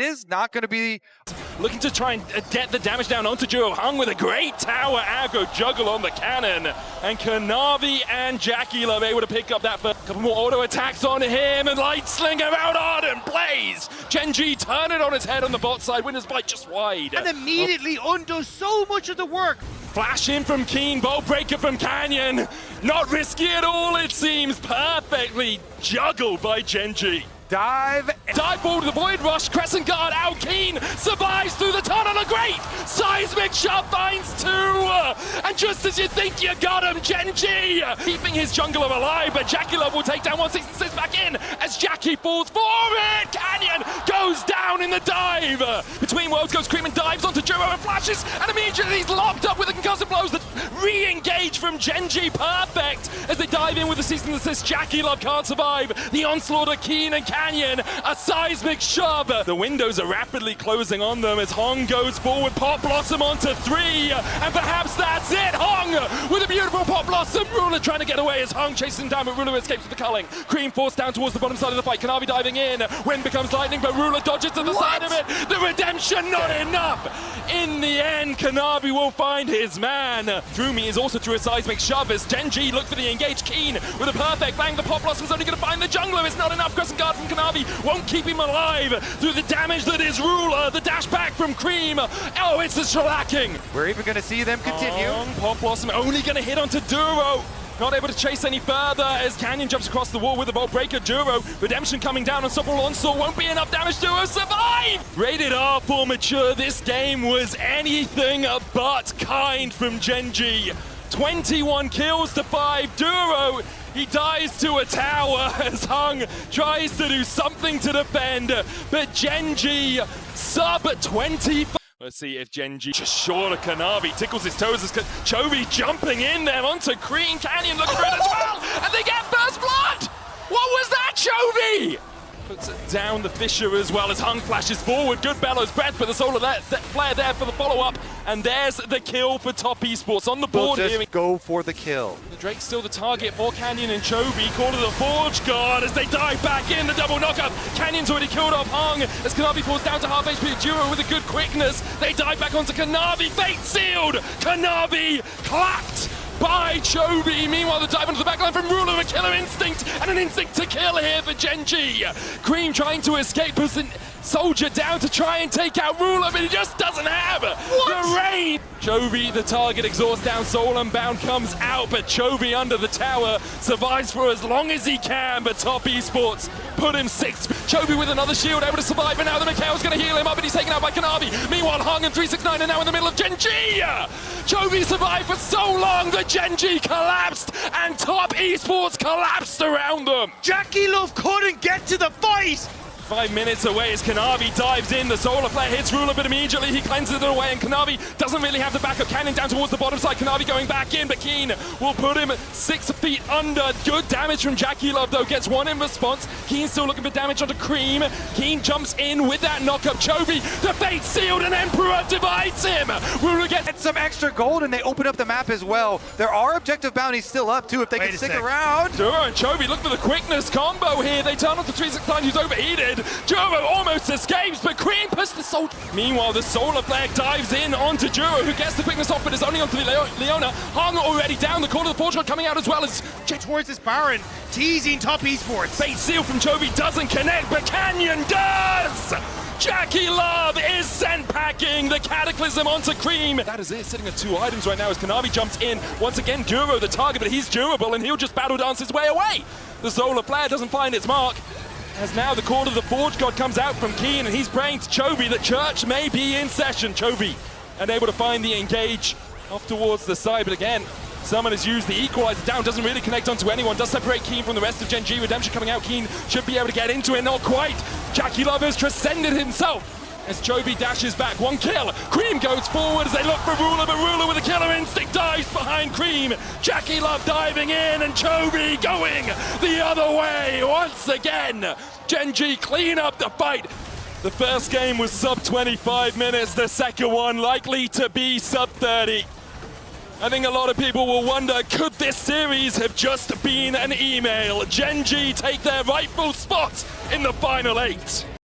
is not going to be... Looking to try and get the damage down onto Juro. Hung with a great tower aggro juggle on the cannon. And Kanavi and Jackie Love able to pick up that first. Couple more auto attacks on him, and Light Slinger out hard and Blaze. Gen.G turn it on its head on the bot side. Winner's Bite just wide. And immediately undoes so much of the work. Flash in from Keen, bow breaker from Canyon. Not risky at all, it seems. Perfectly juggled by Gen.G. Dive ball to the Void Rush, Crescent Guard out, Keen survives through the tunnel, a great seismic shot finds two, and just as you think you got him, Gen.G keeping his jungler alive, but Jackie Love will take down 166 back in as Jackie falls for it. Canyon goes down in the dive. Between worlds goes Cream and dives onto Juro and flashes, and immediately he's locked up with the concussive blows that re-engage from Gen.G. Perfect as they dive in with the cease and desist. Jackie Love can't survive. The onslaught of Keen and Canyon, a seismic shove. The windows are rapidly closing on them as Hong goes forward. Pop Blossom onto 3, and perhaps that's it. Hong with a beautiful Pop Blossom. Ruler trying to get away as Hong chases him down, but Ruler escapes with the culling. Cream forced down towards the bottom side of the fight. Kanavi diving in. Wind becomes lightning, but Ruler dodges to the side of it. The redemption not enough. In the end, Kanavi will find his man. Droomy is also through a seismic shove as Gen.G look for the engage. Keen with a perfect bang. The Pop Blossom's only going to find the jungler. It's not enough. Crescent Guard from Kanavi won't keep him alive through the damage that is Ruler. The dash back from Cream. Oh, it's a shellacking. We're even going to see them continue. Pop Blossom only going to hit onto Duro. Not able to chase any further as Canyon jumps across the wall with a Bolt Breaker. Duro, redemption coming down on Unstoppable Onslaught. Won't be enough damage. Duro survive! Rated R for mature. This game was anything but kind from Gen.G. 21 kills to 5. Duro, he dies to a tower as Hung tries to do something to defend. But Gen.G sub 25. Let's see if Gen.G just short of Kanavi, tickles his toes as Chovy jumping in there onto Green Canyon, looking for it as well, and they get first blood! What was that, Chovy? Puts it down the Fissure as well as Hung flashes forward. Good Bellows breath, but the Solar Flare there for the follow-up. And there's the kill for Top Esports on the board here. Go for the kill. The Drake's still the target for Canyon and Chovy. Call to the Forge Guard as they dive back in. The double knockup. Canyon's already killed off Hung as Kanavi falls down to half HP. Duro with a good quickness. They dive back onto Kanavi. Fate sealed. Kanavi clapped by Chovy. Meanwhile, the dive onto the backline from Ruler, a killer instinct, and an instinct to kill here for Gen.G. Cream trying to escape, puts a soldier down to try and take out Ruler, but he just doesn't have the range. Chovy, the target, exhausts down, Soul Unbound comes out, but Chovy under the tower survives for as long as he can, but Top Esports put him 6th. Chovy with another shield, able to survive, and now the Mikhail's going to heal him up, but he's taken out by Kanavi. Meanwhile, Hung and 369 are now in the middle of Gen.G. Chovy survived for so long that Gen.G collapsed, and Top Esports collapsed around them. Jackie Love couldn't get to the fight. 5 minutes away as Kanavi dives in. The Solar Flare hits Ruler, but immediately he cleanses it away, and Kanavi doesn't really have the backup. Cannon down towards the bottom side. Kanavi going back in, but Keen will put him 6 feet under. Good damage from Jackie Love, though. Gets one in response. Keen still looking for damage onto Cream. Keen jumps in with that knockup. Chovy, the fate sealed, and Emperor divides him. Ruler gets some extra gold, and they open up the map as well. There are objective bounties still up, too, if they can stick around. Duro and Chovy look for the quickness combo here. They turn onto 369, who's overheated. Duro almost escapes, but Cream puts the Soul. Meanwhile, the Solar Flare dives in onto Duro, who gets the quickness off, but is only onto the Leona. Hung already down. The corner of the Forge Guard coming out as well as towards this Baron, teasing Top Esports. Fate seal from Chovy doesn't connect, but Canyon does! Jackie Love is sent packing the Cataclysm onto Cream. That is it, sitting at 2 items right now as Kanavi jumps in. Once again, Duro the target, but he's durable and he'll just battle dance his way away. The Solar Flare doesn't find its mark. As now the Court of the Forge God comes out from Keen, and he's praying to Chovy that church may be in session. Chovy unable to find the engage off towards the side, but again, someone has used the equalizer down, doesn't really connect onto anyone, does separate Keen from the rest of Gen.G. Redemption coming out. Keen should be able to get into it, not quite. Jackie Love has transcended himself as Chovy dashes back. 1 kill. Cream goes forward as they look for Ruler, but Ruler with a killer instinct dives behind Cream. Jackie Love diving in, and Chovy going the other way once again. Gen.G clean up the fight. The first game was sub 25 minutes, the second one likely to be sub 30. I think a lot of people will wonder, could this series have just been an email? Gen.G take their rightful spot in the final 8.